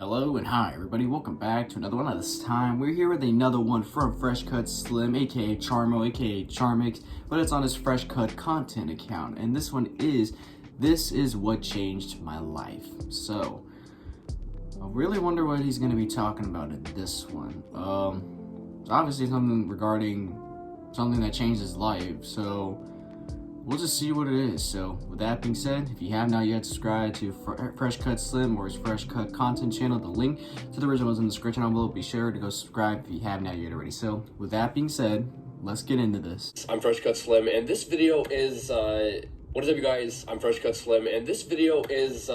Hello and hi everybody, welcome back to another one. This time we're here with another one from Fresh Cut Slim, aka Charmo, aka Charmix, but it's on his Fresh Cut content account. And this one is, this is what changed my life. So, I really wonder what he's going to be talking about in this one. It's obviously something regarding something that changed his life, so we'll just see what it is. So with that being said, if you have not yet subscribed to Fresh Cut Slim or his Fresh Cut content channel, the link to the original is in the description below. Be sure to go subscribe if you have not yet already. So with that being said, let's get into this. I'm Fresh Cut Slim, and this video is what is up, you guys? I'm Fresh Cut Slim, and this video is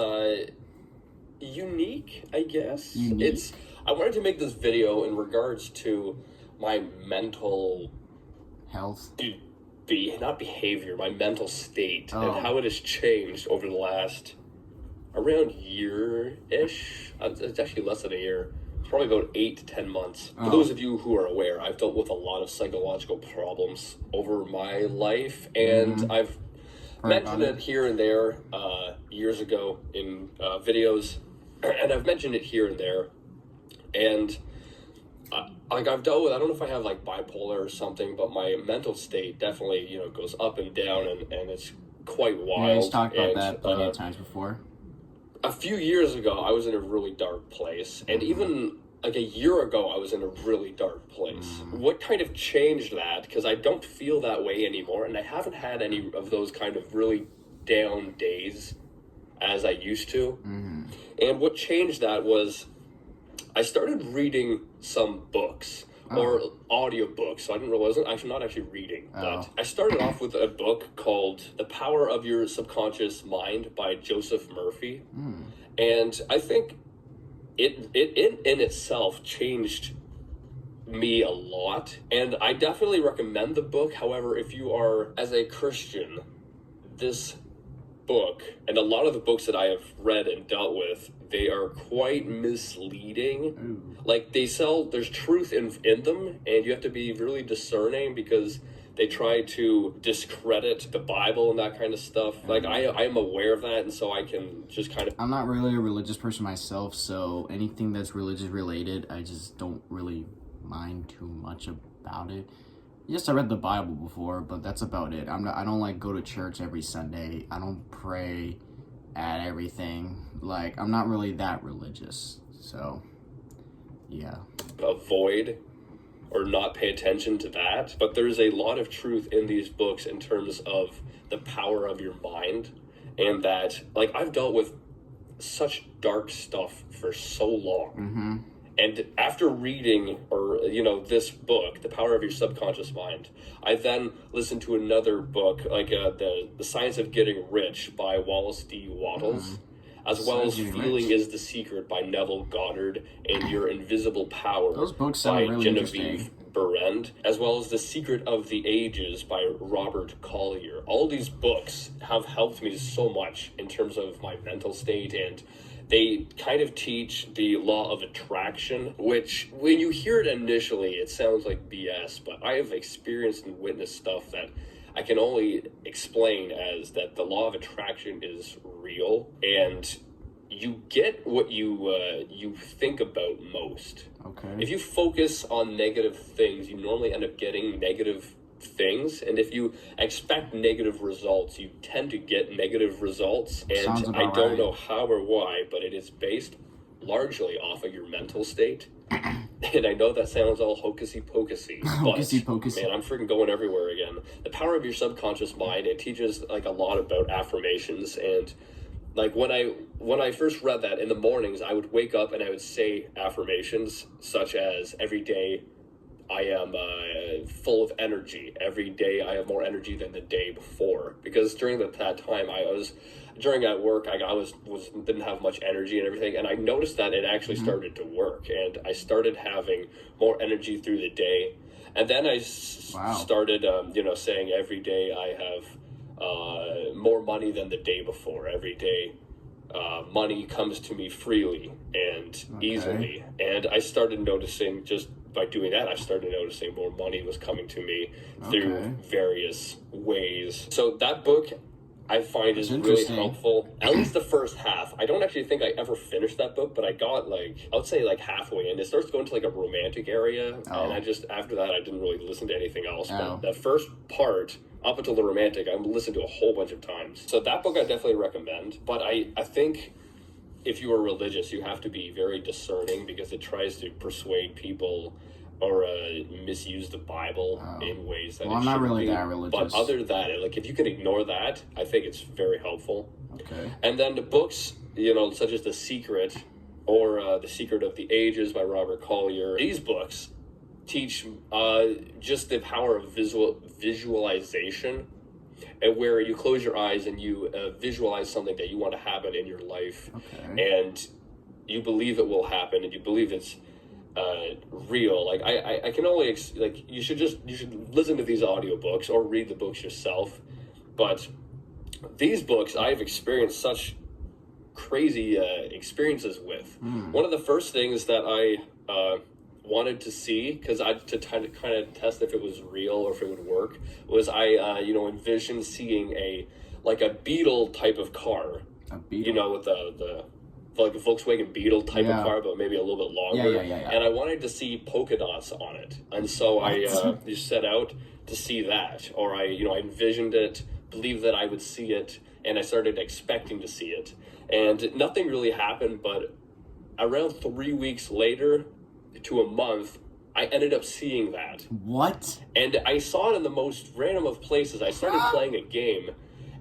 unique, I guess. I wanted to make this video in regards to my mental health, not behavior, my mental state, and how it has changed over the last around year-ish. It's actually less than a year. It's probably about 8 to 10 months. For those of you who are aware, I've dealt with a lot of psychological problems over my life, and I've mentioned it here and there years ago in videos, and I've mentioned it here and there, and I've dealt with, I don't know if I have like bipolar or something, but my mental state definitely, goes up and down, and it's quite wild. Yeah, he's talked about that plenty of times before. A few years ago, I was in a really dark place, and even like a year ago, I was in a really dark place. What kind of changed that? Because I don't feel that way anymore, and I haven't had any of those kind of really down days as I used to. And what changed that was I started reading some books or audiobooks. So I wasn't actually not actually reading, but I started off with a book called The Power of Your Subconscious Mind by Joseph Murphy. And I think it in itself changed me a lot. And I definitely recommend the book. However, if you are, as a Christian, this book and a lot of the books that I have read and dealt with, they are quite misleading. Like there's truth in them, and you have to be really discerning because they try to discredit the Bible and that kind of stuff. Like I am aware of that, and so I can just kind of, I'm not really a religious person myself, so anything that's religious related, I just don't really mind too much about it. Yes, I read the Bible before, but that's about it. I don't like go to church every Sunday. I don't pray at everything. Like, I'm not really that religious. So, yeah. Avoid or not pay attention to that. But there's a lot of truth in these books in terms of the power of your mind. And that, like, I've dealt with such dark stuff for so long. And after reading, this book, The Power of Your Subconscious Mind, I then listened to another book, like the Science of Getting Rich by Wallace D. Wattles, as well as Feeling is the Secret by Neville Goddard, and Your Invisible Power Those books by sound really Genevieve Berend, as well as The Secret of the Ages by Robert Collier. All these books have helped me so much in terms of my mental state, and they kind of teach the law of attraction, which when you hear it initially, it sounds like BS, but I have experienced and witnessed stuff that I can only explain as that the law of attraction is real, and you get what you think about most. Okay. If you focus on negative things, you normally end up getting negative things, and if you expect negative results, you tend to get negative results. And I don't know how or why, but it is based largely off of your mental state. And I know that sounds all hocusy pocusy, but man, I'm freaking going everywhere again. The Power of Your Subconscious Mind, it teaches like a lot about affirmations. And like when I first read that in the mornings, I would wake up and I would say affirmations such as, every day I am full of energy. Every day I have more energy than the day before. Because during that time, at work, I didn't have much energy and everything. And I noticed that it actually started to work. And I started having more energy through the day. And then I started, saying every day I have more money than the day before. Every day money comes to me freely and easily. And I started noticing, just by doing that, I started noticing more money was coming to me through various ways. So that book I find is really helpful. At least the first half. I don't actually think I ever finished that book, but I got like, I would say like halfway in. It starts going to like a romantic area, and I just, after that, I didn't really listen to anything else. But that first part, up until the romantic, I listened to a whole bunch of times. So that book I definitely recommend. But I think if you are religious, you have to be very discerning, because it tries to persuade people or misuse the Bible in ways that I'm not really that religious. But other than that, like if you can ignore that, I think it's very helpful. Okay. And then the books, you know, such as The Secret or The Secret of the Ages by Robert Collier, these books teach just the power of visualization, and where you close your eyes and you visualize something that you want to happen in your life, and you believe it will happen, and you believe it's real. Like I can only like you should listen to these audiobooks or read the books yourself. But these books I've experienced such crazy experiences with. One of the first things that I wanted to see, because to kind of test if it was real or if it would work, was I envisioned seeing a Beetle type of car. A Beetle? You know, with the like a Volkswagen Beetle type of car, but maybe a little bit longer. And I wanted to see polka dots on it, and so I just set out to see that, or I envisioned it, believed that I would see it, and I started expecting to see it, and nothing really happened. But around 3 weeks later to a month, I ended up seeing that. What? And I saw it in the most random of places. I started playing a game,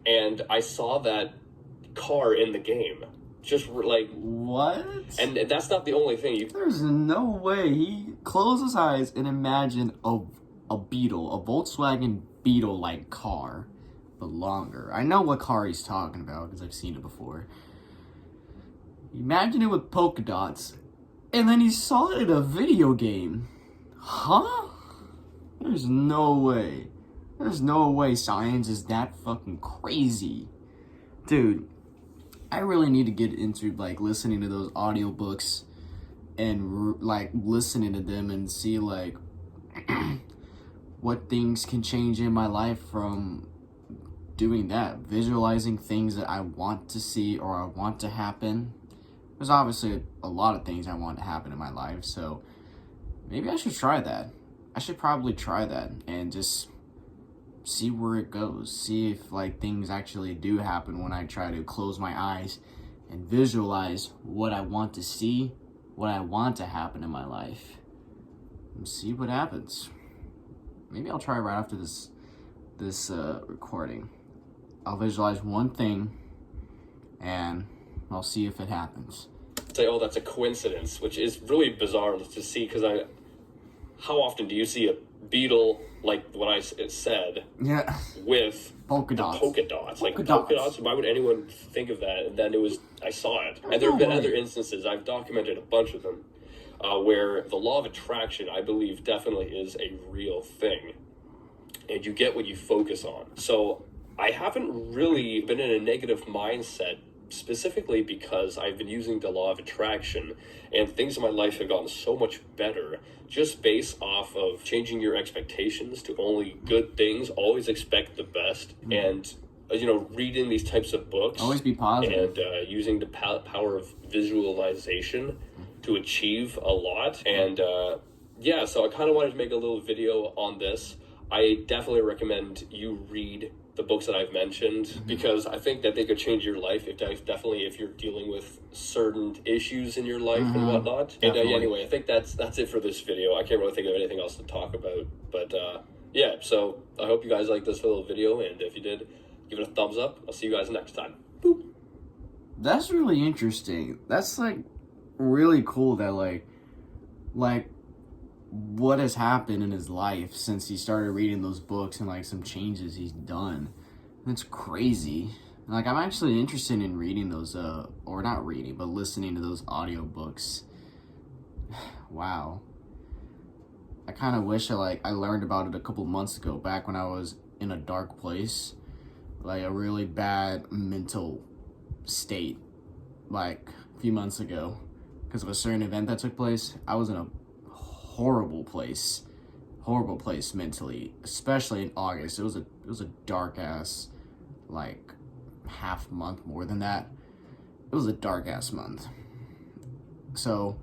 and I saw that car in the game. Just like, what? And that's not the only thing. There's no way. He closed his eyes and imagined a Beetle, a Volkswagen Beetle-like car, but longer. I know what car he's talking about because I've seen it before. Imagine it with polka dots, and then he saw it in a video game. Huh? There's no way. There's no way science is that fucking crazy. Dude, I really need to get into like listening to those audiobooks and like listening to them and see like what things can change in my life from doing that, visualizing things that I want to see or I want to happen. There's obviously a lot of things I want to happen in my life, so maybe I should try that. I should probably try that and just see where it goes. See if like things actually do happen when I try to close my eyes and visualize what I want to see, what I want to happen in my life, and see what happens. Maybe I'll try right after this recording. I'll visualize one thing and I'll see if it happens. Say, oh, that's a coincidence, which is really bizarre to see, because how often do you see a Beetle like what I said? Yeah. With polka dots. Polka dots. Polka dots. Why would anyone think of that? And then I saw it. And there have been other instances. I've documented a bunch of them where the law of attraction, I believe, definitely is a real thing. And you get what you focus on. So I haven't really been in a negative mindset, specifically because I've been using the law of attraction, and things in my life have gotten so much better just based off of changing your expectations to only good things. Always expect the best. And reading these types of books, always be positive, and using the power of visualization to achieve a lot. And so I kind of wanted to make a little video on this. I definitely recommend you read the books that I've mentioned, because I think that they could change your life if you're dealing with certain issues in your life and whatnot. Definitely. And anyway, I think that's it for this video. I can't really think of anything else to talk about, but so I hope you guys liked this little video, and if you did, give it a thumbs up. I'll see you guys next time. Boop. That's really interesting. That's like really cool that like what has happened in his life since he started reading those books and like some changes he's done. That's crazy. Like, I'm actually interested in reading those or not reading, but listening to those audiobooks. Wow. I kind of wish I learned about it a couple months ago, back when I was in a dark place, like a really bad mental state, like a few months ago, because of a certain event that took place. I was in a horrible place mentally, especially in August. It was a dark ass like half month, more than that. It was a dark ass month. So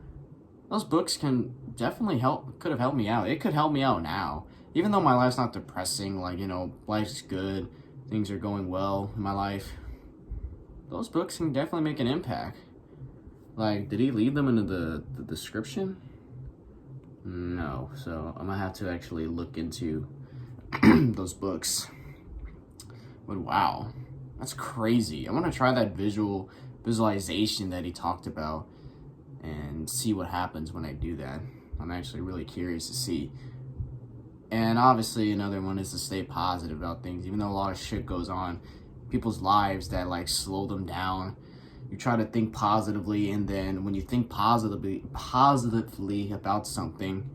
those books can definitely could have helped me out. It could help me out now. Even though my life's not depressing, like, you know, life's good, things are going well in my life, those books can definitely make an impact. Like, did he leave them into the description? No, so I'm gonna have to actually look into those books. But wow, that's crazy. I want to try that visualization that he talked about and see what happens when I do that. I'm actually really curious to see. And obviously another one is to stay positive about things, even though a lot of shit goes on people's lives that like slow them down. You try to think positively, and then when you think positively about something,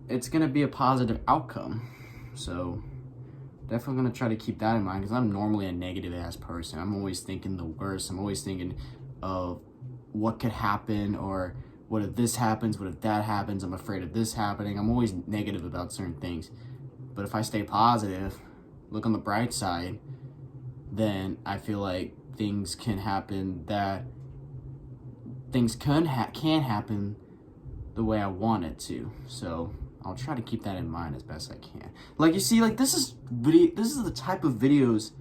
it's gonna be a positive outcome. So definitely gonna try to keep that in mind, because I'm normally a negative ass person. I'm always thinking the worst. I'm always thinking of what could happen, or what if this happens, what if that happens, I'm afraid of this happening. I'm always negative about certain things. But if I stay positive, look on the bright side, then I feel like things can happen can happen the way I want it to. So I'll try to keep that in mind as best I can. Like, you see, like, this is the type of videos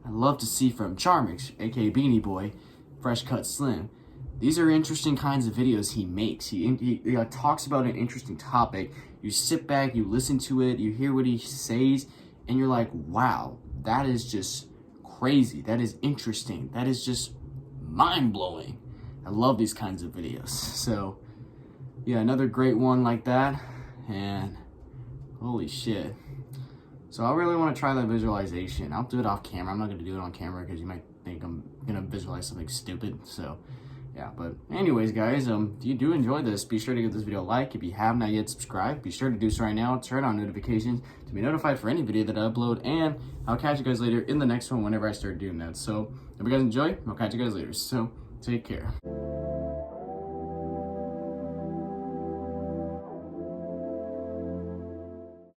I love to see from Charmix, aka Beanie Boy, Fresh Cut Slim. These are interesting kinds of videos he makes. He talks about an interesting topic. You sit back, you listen to it, you hear what he says, and you're like, wow, that is just crazy. That is interesting. That is just mind-blowing. I love these kinds of videos. So, yeah, another great one like that. And holy shit. So I really want to try that visualization. I'll do it off camera. I'm not going to do it on camera because you might think I'm going to visualize something stupid. So yeah, but anyways, guys, if you do enjoy this, be sure to give this video a like. If you have not yet subscribed, be sure to do so right now. Turn on notifications to be notified for any video that I upload, and I'll catch you guys later in the next one whenever I start doing that. So if you guys enjoy, I'll catch you guys later. So take care.